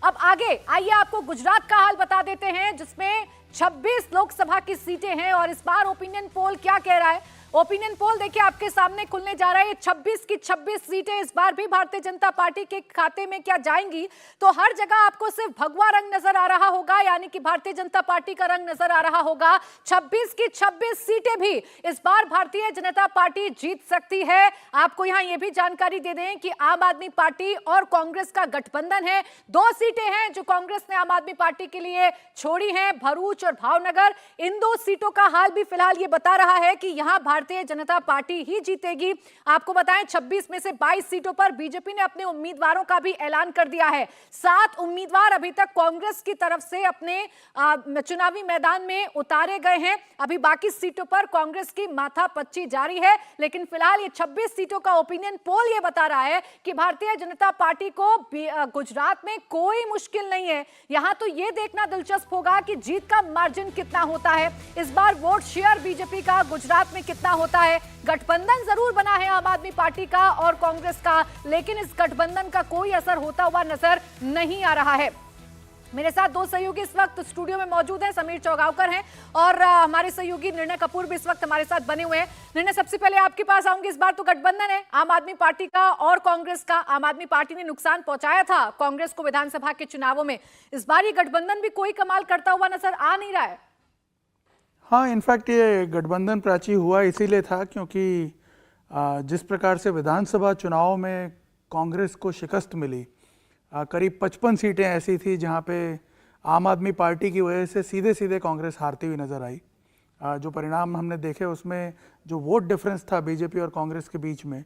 अब आगे आइए आपको गुजरात का हाल बता देते हैं, जिसमें 26 लोकसभा की सीटें हैं और इस बार ओपिनियन पोल क्या कह रहा है। ओपिनियन पोल देखिए आपके सामने खुलने जा रहा है। 26 की 26 सीटें इस बार भी भारतीय जनता पार्टी के खाते में क्या जाएंगी, तो हर जगह आपको सिर्फ भगवा रंग नजर आ रहा होगा, यानी कि भारतीय जनता पार्टी का रंग नजर आ रहा होगा। 26 की 26 सीटें भी इस बार भारतीय जनता पार्टी जीत सकती है। आपको यहां यह भी जानकारी दे दें कि आम आदमी पार्टी और कांग्रेस का गठबंधन है। 2 सीटें हैं जो कांग्रेस ने आम आदमी पार्टी के लिए छोड़ी हैं, भरूच और भावनगर। इन 2 सीटों का हाल भी फिलहाल ये बता रहा है कि यहां भारतीय जनता पार्टी ही जीतेगी। आपको बताएं 26 में से 22 सीटों पर बीजेपी ने अपने उम्मीदवारों का भी ऐलान कर दिया है। 7 उम्मीदवार अभी तक कांग्रेस की तरफ से अपने चुनावी मैदान में उतारे गए हैं। अभी बाकी सीटों पर कांग्रेस की माथापच्ची जारी है, लेकिन फिलहाल ये 26 सीटों का ओपिनियन पोल ये बता रहा है कि भारतीय जनता पार्टी को गुजरात में कोई मुश्किल नहीं है। यहां तो ये देखना दिलचस्प होगा कि जीत का मार्जिन कितना होता है, इस बार वोट शेयर बीजेपी का गुजरात में कितना होता है। गठबंधन जरूर बना है आम आदमी पार्टी का और कांग्रेस का, लेकिन इस गठबंधन का कोई असर होता हुआ नजर नहीं आ रहा है। मेरे साथ 2 सहयोगी इस वक्त स्टूडियो में मौजूद हैं। समीर चौगावकर हैं और हमारे सहयोगी निर्णय कपूर भी इस वक्त हमारे साथ बने हुए हैं। निर्णय, सबसे पहले आपके पास आऊंगी। इस बार तो गठबंधन है आम आदमी पार्टी का और कांग्रेस का। आम आदमी पार्टी ने नुकसान पहुंचाया था कांग्रेस को विधानसभा के चुनावों में। इस बार ये गठबंधन भी कोई कमाल करता हुआ नजर आ नहीं रहा है। हाँ, इनफैक्ट ये गठबंधन प्राची हुआ इसीलिए था क्योंकि जिस प्रकार से विधानसभा चुनाव में कांग्रेस को शिकस्त मिली, करीब 55 सीटें ऐसी थी जहाँ पे आम आदमी पार्टी की वजह से सीधे सीधे कांग्रेस हारती हुई नज़र आई। जो परिणाम हमने देखे उसमें जो वोट डिफरेंस था बीजेपी और कांग्रेस के बीच में,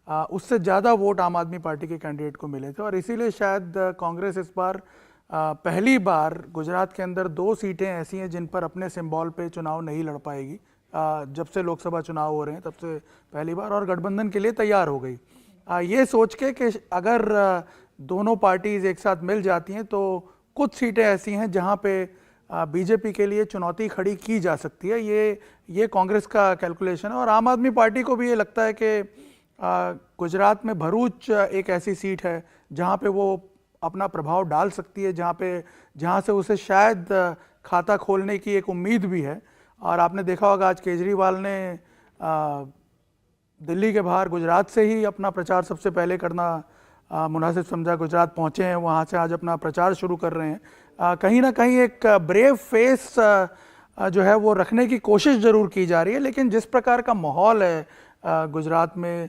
उससे ज़्यादा वोट आम आदमी पार्टी के कैंडिडेट को मिले थे और इसीलिए शायद कांग्रेस इस बार पहली बार गुजरात के अंदर 2 सीटें ऐसी हैं जिन पर अपने सिंबल पे चुनाव नहीं लड़ पाएगी। जब से लोकसभा चुनाव हो रहे हैं तब से पहली बार, और गठबंधन के लिए तैयार हो गई ये सोच के कि अगर दोनों पार्टीज एक साथ मिल जाती हैं तो कुछ सीटें ऐसी हैं जहां पे बीजेपी के लिए चुनौती खड़ी की जा सकती है। ये कांग्रेस का कैलकुलेशन है और आम आदमी पार्टी को भी ये लगता है कि गुजरात में भरूच एक ऐसी सीट है जहां पे वो अपना प्रभाव डाल सकती है, जहां से उसे शायद खाता खोलने की एक उम्मीद भी है। और आपने देखा होगा आज केजरीवाल ने दिल्ली के बाहर गुजरात से ही अपना प्रचार सबसे पहले करना मुनासिब समझा। गुजरात पहुंचे हैं, वहां से आज अपना प्रचार शुरू कर रहे हैं। कहीं ना कहीं एक ब्रेव फेस जो है वो रखने की कोशिश जरूर की जा रही है, लेकिन जिस प्रकार का माहौल है गुजरात में,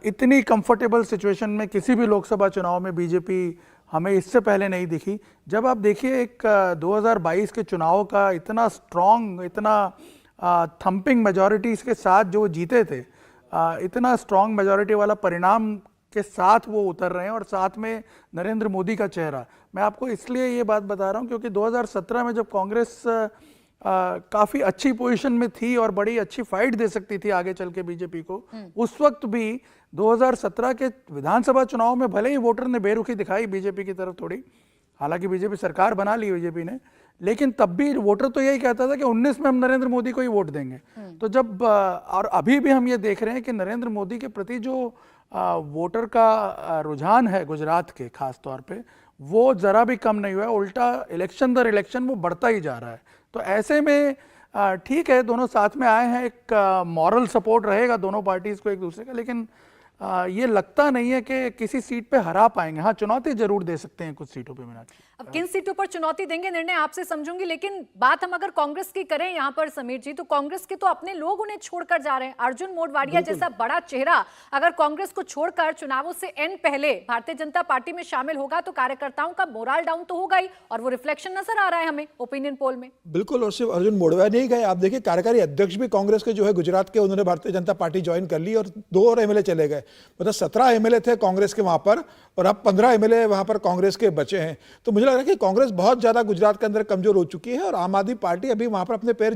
इतनी कंफर्टेबल सिचुएशन में किसी भी लोकसभा चुनाव में बीजेपी हमें इससे पहले नहीं दिखी। जब आप देखिए एक 2022 के चुनाव का इतना स्ट्रॉन्ग, इतना थम्पिंग मेजॉरिटीज़ के साथ जो जीते थे, इतना स्ट्रॉन्ग मेजॉरिटी वाला परिणाम के साथ वो उतर रहे हैं और साथ में नरेंद्र मोदी का चेहरा। मैं आपको इसलिए ये बात बता रहा हूँ क्योंकि 2017 में जब कांग्रेस काफ़ी अच्छी पोजीशन में थी और बड़ी अच्छी फाइट दे सकती थी आगे चल के बीजेपी को, उस वक्त भी 2017 के विधानसभा चुनाव में भले ही वोटर ने बेरुखी दिखाई बीजेपी की तरफ थोड़ी, हालांकि बीजेपी सरकार बना ली बीजेपी ने, लेकिन तब भी वोटर तो यही कहता था कि 19 में हम नरेंद्र मोदी को ही वोट देंगे। तो जब और अभी भी हम ये देख रहे हैं कि नरेंद्र मोदी के प्रति जो वोटर का रुझान है गुजरात के खास तौर पे, वो ज़रा भी कम नहीं हुआ है, उल्टा इलेक्शन दर इलेक्शन वो बढ़ता ही जा रहा है। तो ऐसे में ठीक है, दोनों साथ में आए हैं, एक मॉरल सपोर्ट रहेगा दोनों पार्टीज़ को एक दूसरे का, लेकिन ये लगता नहीं है कि किसी सीट पे हरा पाएंगे। हाँ, चुनौती जरूर दे सकते हैं कुछ सीटों पे। मीनाक्षी, अब किन सीटों पर चुनौती देंगे निर्णय आपसे समझूंगी, लेकिन बात हम अगर कांग्रेस की करें यहाँ पर समीर जी, तो कांग्रेस के तो अपने लोग उन्हें छोड़कर जा रहे हैं। अर्जुन मोढवाडिया जैसा बड़ा चेहरा अगर कांग्रेस को छोड़कर चुनावों से एंड पहले भारतीय जनता पार्टी में शामिल होगा तो कार्यकर्ताओं का मोरल डाउन तो होगा ही, और वो रिफ्लेक्शन नजर आ रहा है हमें ओपिनियन पोल में। बिल्कुल, और सिर्फ अर्जुन मोढवाडिया नहीं गए, आप देखिए कार्यकारी अध्यक्ष भी कांग्रेस के जो है गुजरात के, उन्होंने भारतीय जनता पार्टी ज्वाइन कर ली और 2 और एमएलए चले गए। मतलब 17 एमएलए थे कांग्रेस के वहां पर और अब 15 एमएलए वहां पर कांग्रेस के बचे हैं। तो मुझे लग रहा है कि कांग्रेस बहुत ज्यादा गुजरात के अंदर कमजोर हो चुकी है और आम आदमी पार्टी अभी वहां पर अपने पैर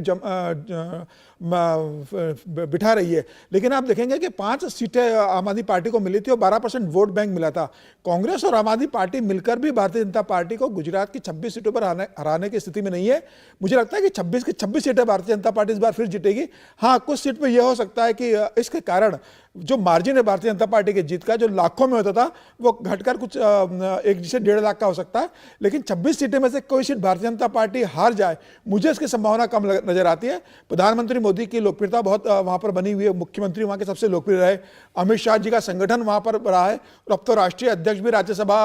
बिठा रही है। लेकिन आप देखेंगे कि 5 सीटें आम आदमी पार्टी को मिली थी और 12% वोट बैंक मिला था। कांग्रेस और आम आदमी पार्टी मिलकर भी भारतीय जनता पार्टी को गुजरात की 26 सीटों पर हराने की स्थिति में नहीं है। मुझे लगता है कि 26 की 26 सीटें भारतीय जनता पार्टी इस बार फिर जीतेगी। हाँ, कुछ सीट पर यह हो सकता है कि इसके कारण जो मार्जिन है भारतीय भारतीय जनता पार्टी की जीत का, जो लाखों में होता था वो घटकर कुछ 1 से 1.5 लाख का हो सकता है। लेकिन 26 सीटें में से कोई सीट भारतीय जनता पार्टी हार जाए, मुझे इसकी संभावना कम नजर आती है। प्रधानमंत्री मोदी की लोकप्रियता बहुत वहां पर बनी हुई है, मुख्यमंत्री वहां के सबसे लोकप्रिय रहे, अमित शाह जी का संगठन वहां पर रहा है, और अब तो राष्ट्रीय अध्यक्ष भी राज्यसभा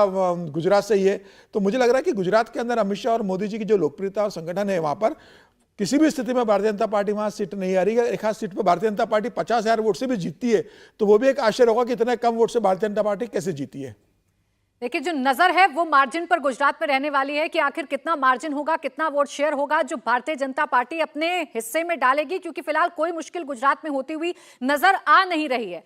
गुजरात से ही है। तो मुझे लग रहा है कि गुजरात के अंदर अमित शाह और मोदी जी की जो लोकप्रियता और संगठन है, वहां पर किसी भी स्थिति में भारतीय जनता पार्टी वहां सीट नहीं आ रही है। एक आध सीट पर भारतीय जनता पार्टी 50,000 वोट से भी जीतती है तो वो भी एक आश्चर्य होगा कि इतने कम वोट से भारतीय जनता पार्टी कैसे जीती है। देखिए, जो नजर है वो मार्जिन पर गुजरात में रहने वाली है कि आखिर कितना मार्जिन होगा, कितना वोट शेयर होगा जो भारतीय जनता पार्टी अपने हिस्से में डालेगी, क्योंकि फिलहाल कोई मुश्किल गुजरात में होती हुई नजर आ नहीं रही है।